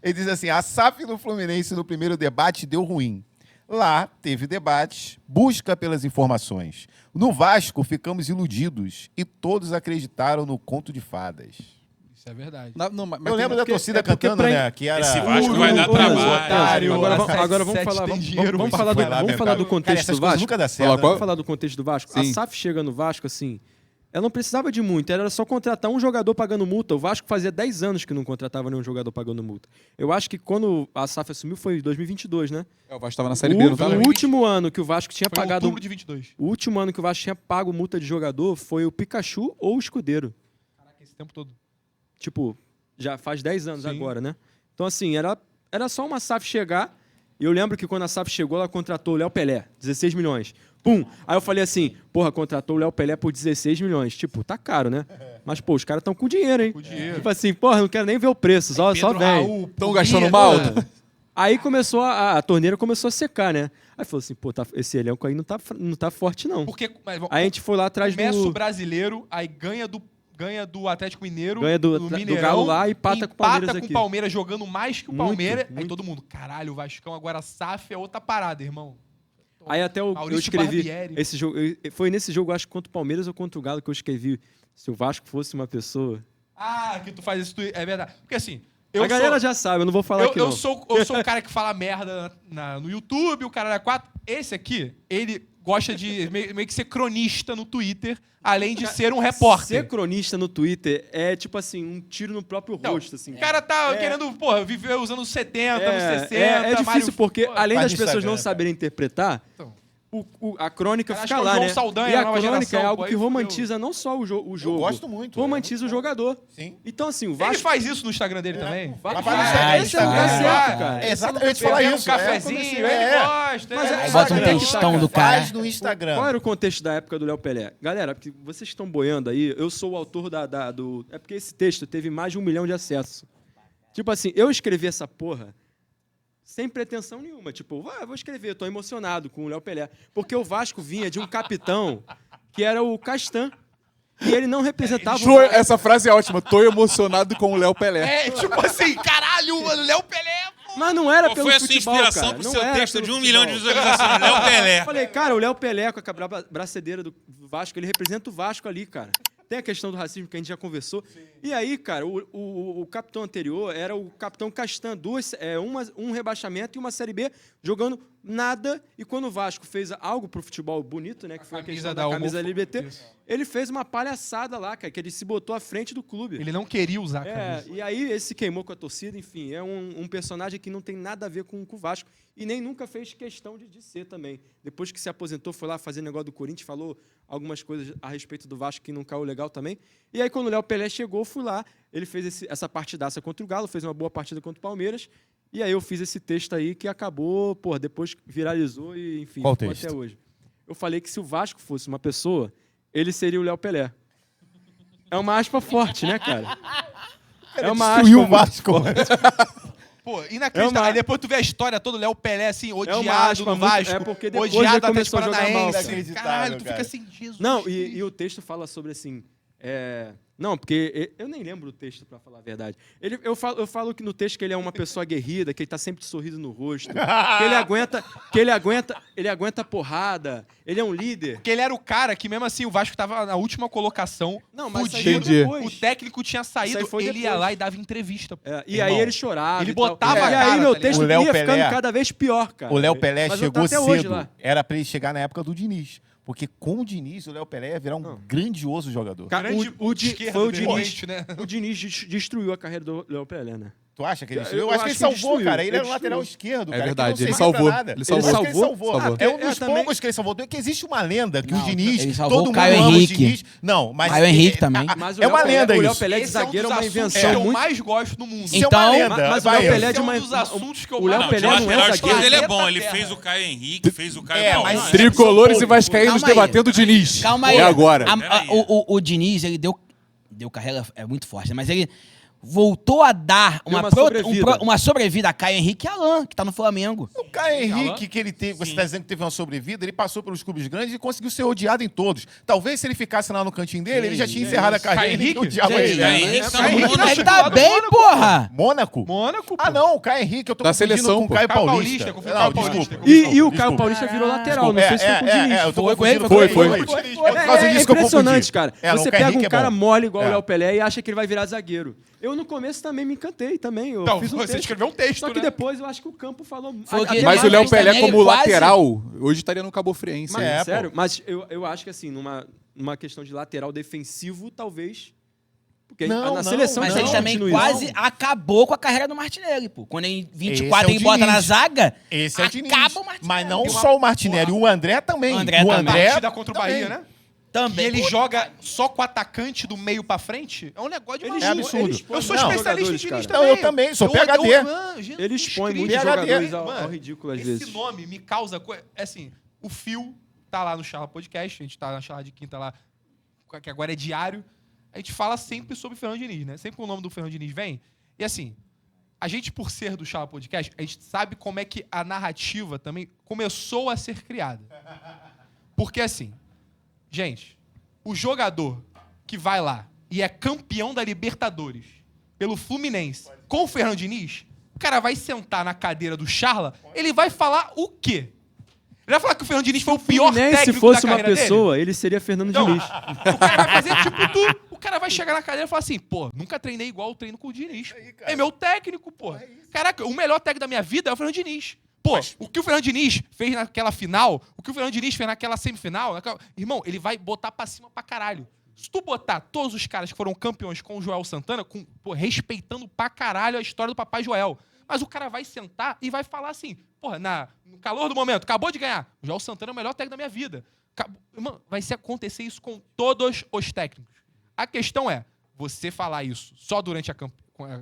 Ele diz assim, a SAF no Fluminense no primeiro debate deu ruim. Lá teve debate, busca pelas informações. No Vasco ficamos iludidos e todos acreditaram no conto de fadas. Isso é verdade. Eu lembro da torcida cantando, né? Que era... Esse Vasco vai dar trabalho. Agora vamos falar do contexto do Vasco. Nunca dá certo. Vamos falar do contexto do Vasco. Sim. A SAF chega no Vasco, assim, ela não precisava de muito, era só contratar um jogador pagando multa. O Vasco fazia 10 anos que não contratava nenhum jogador pagando multa. Eu acho que quando a SAF assumiu foi em 2022, né? O Vasco estava na Série B, não estava? O último ano que o Vasco tinha Foi pagado... em outubro de 22. O último ano que o Vasco tinha pago multa de jogador foi o Pikachu ou o Escudeiro. Caraca, esse tempo todo. Tipo, já faz 10 anos Sim. agora, né? Então, assim, era só uma SAF chegar. E eu lembro que quando a SAF chegou, ela contratou o Léo Pelé, 16 milhões. Pum! Aí eu falei assim, porra, contratou o Léo Pelé por 16 milhões. Tipo, tá caro, né? Mas, pô, os caras estão com dinheiro, hein? Com dinheiro. Tipo assim, porra, não quero nem ver o preço, só Pedro vem. Raul, Estão gastando mal? Aí começou a torneira começou a secar, né? Aí falou assim, pô, esse elenco aí não tá forte, não. Porque mas, Aí a gente foi lá atrás começa o do... brasileiro, aí ganha do Atlético Mineiro, Ganha do Mineirão, Galo lá e empata com o Palmeiras com aqui. o Palmeiras jogando mais que o Muito, Palmeiras. Aí muito. todo mundo, caralho, o Vascão agora SAF é outra parada, irmão. Aí até eu Maurício escrevi Barbieri. esse jogo. Foi nesse jogo, acho que contra o Palmeiras ou contra o Galo, que eu escrevi. Se o Vasco fosse uma pessoa. Ah, que tu faz isso, é verdade. Porque assim, A galera já sabe, eu não vou falar aqui. eu não. sou o cara que fala merda no YouTube, o cara da 4. Esse aqui, ele gosta de meio que ser cronista no Twitter, além de ser um repórter. Ser cronista no Twitter é tipo assim, um tiro no próprio Não, rosto. Assim. O cara tá querendo, porra, viver os anos 70, anos 60. é difícil Mário- porque, Pô, além faz das no pessoas Instagram, não cara. saberem interpretar, Então. a crônica Cara, fica acho que é o lá, João né? Saldanha, E a a nova crônica geração, é algo pô, aí que fudeu. romantiza não só o jogo. gosto muito. Romantiza o jogador. Sim. Então, assim, o Ele Vasco... faz isso no Instagram dele também? Vai Vai, no esse é o Instagram. certo, cara. É exatamente falar Bebendo isso. um cafezinho, ele gosta. Mas é. Bota um Instagram, textão do cara. Faz no Instagram. Qual era o contexto da época do Léo Pelé? Galera, porque vocês estão boiando aí, eu sou o autor do... É porque esse texto teve mais de 1 milhão de acessos. Tipo assim, eu escrevi essa porra sem pretensão nenhuma. Tipo, vou escrever, tô emocionado com o Léo Pelé. Porque o Vasco vinha de um capitão que era o Castan. E ele não representava... Essa frase é ótima. Tô emocionado com o Léo Pelé. É, tipo assim, caralho, o Léo Pelé, pô. Mas não era Qual pelo foi a sua futebol, inspiração cara. pro Não seu era texto pelo de 1 futebol. milhão de visualizações? Léo Pelé. Eu falei, cara, o Léo Pelé com a braçadeira do Vasco, ele representa o Vasco ali, cara. Tem a questão do racismo que a gente já conversou. Sim. E aí, cara, o capitão anterior era o capitão Castan, um rebaixamento e uma Série B, jogando nada. E quando o Vasco fez algo pro futebol bonito, né, que foi a questão da camisa LGBT, ele fez uma palhaçada lá, cara, que ele se botou à frente do clube. Ele não queria usar a camisa. E aí ele se queimou com a torcida, enfim, é um personagem que não tem nada a ver com o Vasco e nem nunca fez questão de ser também. Depois que se aposentou, foi lá fazer negócio do Corinthians, falou algumas coisas a respeito do Vasco que não caiu legal também. E aí quando o Léo Pelé chegou, fui lá, ele fez essa partidaça contra o Galo, fez uma boa partida contra o Palmeiras, e aí eu fiz esse texto aí que acabou, pô, depois viralizou e enfim, Qual ficou texto? até hoje. Eu falei que se o Vasco fosse uma pessoa, ele seria o Léo Pelé. É uma aspa forte, né, cara? É uma Destruiu o aspa Vasco. Pô, inacreditável. Aí depois tu vê a história toda, o Léo Pelé, assim, odiado aspa no muito- Vasco, é porque depois odiado ele até começou a jogar mal, Paranaense. cara. Caralho, tu Cara. fica assim, Jesus. Não, e o texto fala sobre assim. Não, porque eu nem lembro o texto, pra falar a verdade. Eu falo que no texto que ele é uma pessoa aguerrida, que ele tá sempre de sorriso no rosto, que ele aguenta porrada, ele é um líder. Porque ele era o cara que, mesmo assim, o Vasco tava na última colocação, Não, mas isso aí fudido, foi depois. o técnico tinha Isso saído, aí foi ele ia depois. lá e dava entrevista. E aí ele chorava. Ele e tal. botava a E cara, aí meu tá texto ligado? O Léo ia Pelé- ficando cada vez pior, cara. O Léo Pelé Mas eu tô chegou até hoje cedo. lá. Era pra ele chegar na época do Diniz. Porque com o Diniz, o Léo Pelé ia virar um grandioso jogador. Cara, Grande foi o Diniz, direito, né? o Diniz destruiu a carreira do Léo Pelé, né? Tu acha que ele Eu destruiu? Eu acho que ele acho que ele salvou, destruiu. cara. Ele Ele era o lateral destruiu. esquerdo, É cara. verdade, que não ele servia pra salvou. nada. Ele Eu salvou. acho que ele Salvou. É um Eu dos também- poucos que ele salvou. Porque existe uma lenda que o Não, Diniz, ele salvou todo o mundo Caio ama Henrique. o Diniz. Não, mas... Caio Henrique também. Mas o É Léo uma Pelé- lenda O Léo isso. Pelé de Esse é um zagueiro é dos uma assuntos invenção que eu muito... mais gosto no mundo. Isso é uma Então, lenda. Mas o vai. Léo Pelé Esse de é uma... um dos assuntos que eu O Léo mais Não, de Pelé não é lateral esquerdo zagueiro. ele é bom. Ele Terra. fez o Caio Henrique, fez o Caio É, Paulista. mas- Tricolores e vascaínos Calma aí. debatendo o Diniz. Calma aí. É agora. O Diniz, ele deu carreira, é muito forte, né? Mas ele voltou a dar Deu uma sobrevida. uma sobrevida a Caio Henrique e Alan, que tá no Flamengo. O Caio Henrique, que ele teve, você está dizendo que teve uma sobrevida, ele passou pelos clubes grandes e conseguiu ser odiado em todos. Talvez se ele ficasse lá no cantinho dele, ele já tinha encerrado a carreira e ninguém Henrique? odiava ele. Caio Henrique tá no Mônaco. Ele tá bem, porra! Mônaco? Mônaco, pô. Ah, não, o Caio Henrique, eu tô Da confundindo seleção, com o pô. Caio Caio Paulista. Paulista, confundi Não, Caio Paulista. desculpa. E o Caio Desculpa. Paulista virou lateral. Não sei se foi com o Diniz. eu tô Foi com ele, confundindo foi com com ele. ele. Foi por causa É disso que eu impressionante, confundi. cara. Não, Você o Caio pega Henrique um cara é bom. mole igual É. o Léo Pelé e acha que ele vai virar zagueiro. Eu, no começo, também me encantei também. Eu Então, fiz um você texto. escreveu um texto, Só que né? depois eu acho que o campo falou... Foi o que- até Mas mais o Léo Mas Pelé também como quase- lateral, hoje estaria no Cabo Friense. Mas, É, pô. sério, mas eu acho que assim, numa questão de lateral defensivo, talvez. Porque Não, na não, seleção Mas a ele gente também continua quase isso. acabou com a carreira do Martinelli, pô. Quando em Esse 24 é o ele bota Diniz. na zaga, Esse é o Diniz. acaba o Martinelli. Mas não só o Martinelli, o André também. O André o também. André Partida contra o Bahia, também. né? E também. ele joga só com o atacante do meio pra frente? É um negócio de Eles- É absurdo. eles Eu sou Não, especialista em jogadores, Diniz cara. também. Não, eu também, sou PhD. Ele expõe muitos PhD. jogadores ao Mano, ridículo às esse vezes. nome me causa... Assim, o Phil tá lá no Charla Podcast, a gente tá na Charla de Quinta lá, que agora é diário. A gente fala sempre sobre o Fernando Diniz, né? Sempre que o nome do Fernando Diniz vem. E assim, a gente, por ser do Charla Podcast, a gente sabe como é que a narrativa também começou a ser criada. Porque assim, gente, o jogador que vai lá e é campeão da Libertadores pelo Fluminense com o Fernando Diniz, o cara vai sentar na cadeira do Charla, ele vai falar o quê? Ele vai falar que o Fernando Diniz foi o pior Fluminense, técnico se fosse da uma carreira pessoa, ele seria Fernando Não. Diniz. o cara vai fazer tipo tu. O cara vai chegar na cadeira e falar assim, pô, nunca treinei igual eu treino com o Diniz. É meu técnico, pô. Caraca, o melhor técnico da minha vida é o Fernando Diniz. Pô, o que o Fernando Diniz fez naquela final, o que o Fernando Diniz fez naquela semifinal, irmão, ele vai botar pra cima pra caralho. Se tu botar todos os caras que foram campeões com o Joel Santana, pô, respeitando pra caralho a história do Papai Joel. Mas o cara vai sentar e vai falar assim, porra, no calor do momento, acabou de ganhar. O Joel Santana é o melhor técnico da minha vida. Irmão, vai acontecer isso com todos os técnicos. A questão é, você falar isso só durante a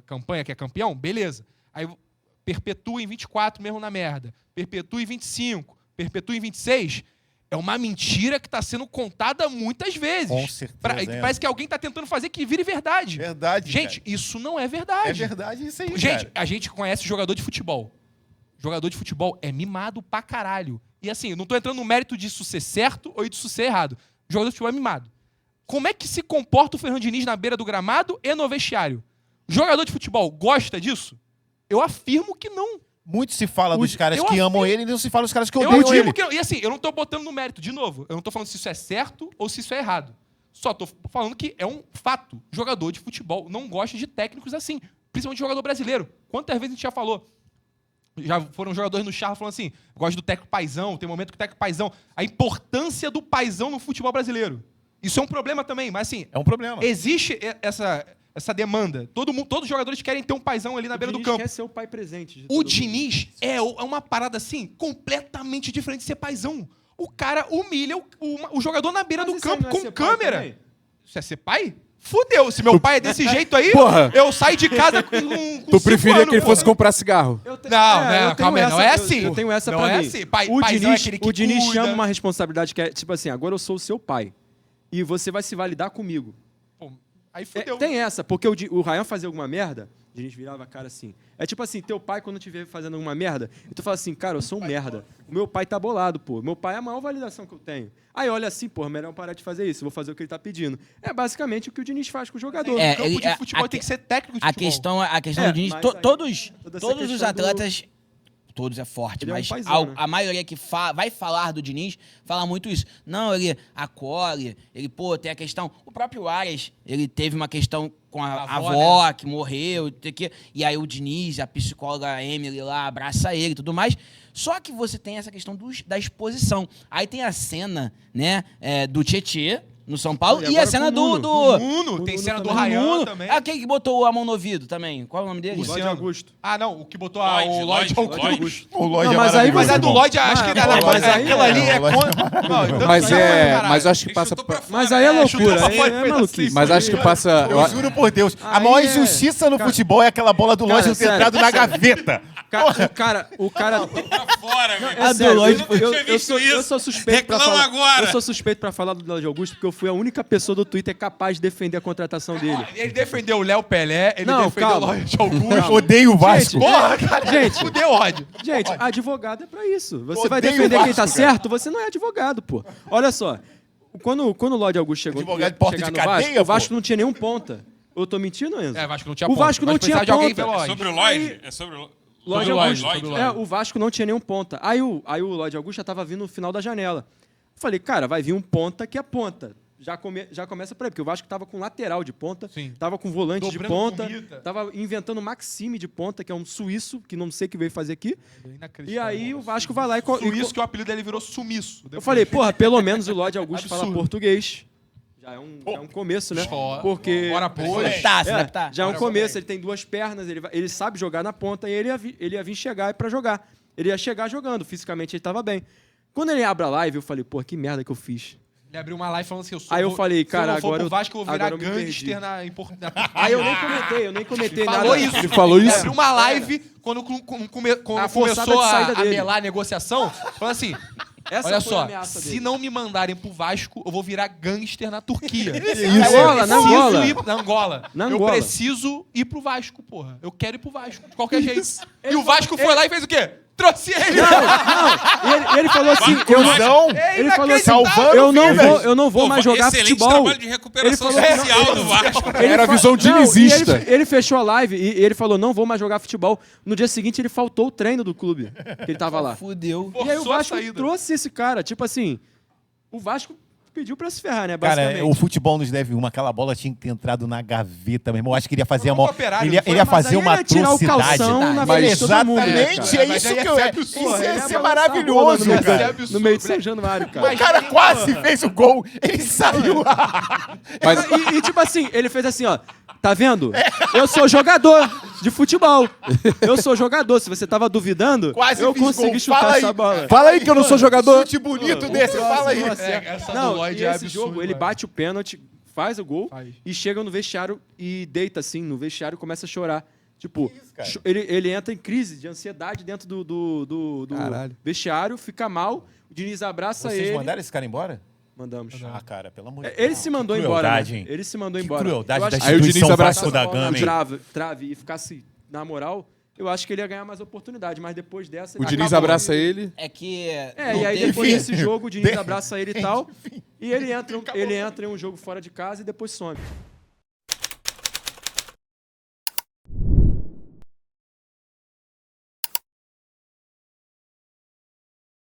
campanha que é campeão, beleza. Aí perpetua em 24 mesmo na merda. Perpetua em 25. Perpetua em 26. É uma mentira que está sendo contada muitas vezes. Com certeza, Parece que alguém está tentando fazer que vire verdade. Verdade, Gente, cara. isso não é verdade. É verdade isso aí, Gente, cara. a gente conhece jogador de futebol. Jogador de futebol é mimado pra caralho. E assim, eu não tô entrando no mérito disso ser certo ou disso ser errado. Jogador de futebol é mimado. Como é que se comporta o Fernando Diniz na beira do gramado e no vestiário? Jogador de futebol gosta disso? Eu afirmo que não. Muito se fala dos caras eu que amam afirmo- ele e não se fala dos caras que Eu odeiam digo ele. que... E assim, eu não tô botando no mérito, de novo. Eu não tô falando se isso é certo ou se isso é errado. Só tô falando que é um fato. Jogador de futebol não gosta de técnicos assim. Principalmente jogador brasileiro. Quantas vezes a gente já falou? Já foram jogadores no Charla falando assim, gosto do técnico paizão, tem momento que o técnico paizão... A importância do paizão no futebol brasileiro. Isso é um problema também, mas assim... É um problema. Existe essa demanda. Todos os jogadores querem ter um paizão ali na beira do Diniz campo. quer ser o pai presente. de O todo mundo. Diniz é uma parada assim, completamente diferente de ser paizão. O cara humilha o jogador na beira Mas do isso aí campo não é com ser pai câmera. também? Isso é ser pai? Fudeu. Se meu pai é desse jeito aí, Porra. eu saio de casa com Tu 5 preferia anos, que ele porra. fosse comprar cigarro? Eu te- Não, eu não, tenho calma aí, não essa- é assim. Eu tenho essa Não pra é mim. assim. O Paizão é Diniz, aquele que o Diniz cuida. chama uma responsabilidade que é, tipo assim, agora eu sou o seu pai. E você vai se validar comigo. Pô, aí É, fudeu. tem essa, porque o Ryan fazia alguma merda, o Diniz virava a cara assim. É tipo assim, teu pai, quando te vê fazendo alguma merda, e tu fala assim, cara, eu sou um merda. O meu pai tá bolado, pô. Meu pai é a maior validação que eu tenho. Aí olha assim, pô, melhor eu parar de fazer isso, eu vou fazer o que ele tá pedindo. É basicamente o que o Diniz faz com o jogador. É, Campo de ele- futebol a- tem que ser técnico de A futebol. questão É, do Diniz, mas aí, todos toda essa os questão atletas, todos é forte, Ele é um mas paizão, né? a maioria que vai falar do Diniz fala muito isso. Não, ele acolhe, ele, pô, tem a questão... O próprio Arias, ele teve uma questão com a avó, que morreu, e aí o Diniz, a psicóloga Emily lá, abraça ele e tudo mais. Só que você tem essa questão da exposição. Aí tem a cena, né, do Tietê, no São Paulo, E e a agora cena com o do... Nuno, tem Nuno cena do também. Ryan Nuno. também. Ah, quem que botou a mão no ouvido também? Qual é o nome dele? Lloyd Augusto. Ah, não, o que botou Lloyd, o Lloyd, Lloyd Lloyd. Augusto. O Lloyd Não, é mas aí maravilhoso, Mas a do irmão. Lloyd, acho que mas aí- aquilo ali é o Lloyd contra... Não, então Mas já foi, é, caralho. mas eu acho que Ele passa chutou pra fora. Mas aí é chutou loucura, pra aí fora, é foi maluquice. assim. Mas acho que passa... Eu juro por Deus, a Aí maior é- injustiça no futebol é aquela bola do Lloyd não ter sério, entrado na gaveta. O cara... fora, velho. A do Lodge Eu nunca tinha eu visto sou, eu isso. sou suspeito pra Reclama falar. agora. Eu sou suspeito pra falar do Lodge Augusto, porque eu fui a única pessoa do Twitter capaz de defender a contratação dele. Ele defendeu o Léo Pelé, ele Não, defendeu calma. o Lodge Augusto. Odeio o Vasco. Porra, cara. Gente. Fudeu, Rod. Gente, advogado é pra isso. Você vai Odeio defender o quem tá Vasco, cara. certo, você não é advogado, pô. Olha só, quando o Lodge Augusto chegou Advogado de porta chegar de no cadeia, Vasco, o pô. Vasco não tinha nenhum ponta. Eu tô mentindo, Enzo? É, Vasco não tinha O ponta. Vasco não Mas precisava tinha de alguém ponta. pelo É Lodge. sobre o Lloyd? É sobre o Lodge sobre o Augusto. Lloyd. sobre o É, o Vasco não tinha nenhum ponta. Aí o Lodge Augusto já tava vindo no final da janela. Falei, cara, vai vir um ponta que é ponta. Já começa por aí, porque o Vasco tava com lateral de ponta, Sim. tava com volante de Dobrando ponta, comida. tava inventando Maxime de ponta, que é um suíço, que não sei o que veio fazer aqui. E aí o Vasco vai lá e... Sumiço, que o apelido dele virou Sumiço. Eu falei, porra, pelo menos o Lodge Augusto fala Absurdo. português. Já é um começo, né? Só. Porque... Hora boa. Se adaptar. já é um Agora começo, ele tem duas pernas, ele sabe jogar na ponta e ele ia vir chegar pra jogar. Ele ia chegar jogando, fisicamente ele tava bem. Quando ele abre a live, eu falei, pô, que merda que eu fiz. Ele abriu uma live falando assim, Aí eu falei, cara, se eu não for agora pro eu- Vasco, eu vou virar agora eu me gangster na Aí eu nem comentei nada. Falou isso. Ele falou Ele isso? abriu uma live quando A forçada começou de saída a dele. melar a negociação. Falando assim, Essa olha foi a só, ameaça se dele. não me mandarem pro Vasco, eu vou virar gangster na Turquia. Na Angola, na Angola. Na Angola. Na Eu Angola. preciso ir pro Vasco, porra. Eu quero ir pro Vasco, de qualquer jeito. E o Vasco foi lá e fez o quê? Trouxe ele. E ele falou assim, Conclusão. ele falou assim, Salvando eu não vou Pô, mais jogar excelente futebol. trabalho de recuperação Ele falou- social do Vasco. Era a visão Não, dinizista. e ele fechou a live e ele falou, não vou mais jogar futebol. No dia seguinte, ele faltou o treino do clube, que ele tava lá. Fudeu. E aí o Forçou a Vasco saída. trouxe esse cara. Tipo assim, o Vasco pediu pra se ferrar, né? Cara, Basicamente. o futebol nos deve uma. Aquela bola tinha que ter entrado na gaveta, meu irmão. Acho que ele ia fazer Foi uma. um operário, Ele ia, não foi? ele ia Mas fazer aí uma ele ia tirar o atrocidade. calção na Mas frente de todo mundo, né, exatamente, cara? é Mas isso aí que é eu. febre Isso absurdo, ia Ele ser ia balançar a bola maravilhoso, no meio- cara. No meio de São Januário, cara. O cara quase fez o gol, ele saiu lá. Mas E tipo assim, ele fez assim, ó. Tá vendo? Eu sou jogador de futebol. Eu sou jogador. Se você tava duvidando, Quase eu fiz consegui gol. chutar Fala aí. essa bola. fala aí que eu não sou jogador. Chute bonito desse, fala aí. Essa do Não, Lloyd e é esse absurdo, jogo, ele velho. bate o pênalti, faz o gol Faz. e chega no vestiário e deita assim, no vestiário e começa a chorar. Tipo, cara? ele entra em crise de ansiedade dentro do Caralho. vestiário, fica mal, o Diniz abraça Vocês ele. mandaram esse cara embora? Mandamos. Ah, cara, pelo amor de Deus. Ele se mandou Que embora, crueldade, né? hein? Ele se mandou Que embora. crueldade Eu acho da que Aí o Diniz instituição abraça- Vasco da Gama, hein? trave e ficasse na moral, eu acho que ele ia ganhar mais oportunidade, mas depois dessa... O Diniz acabou. abraça ele. É que. É, não e aí teve- depois desse jogo, o Diniz abraça ele e tal, e ele entra em um jogo fora de casa e depois some.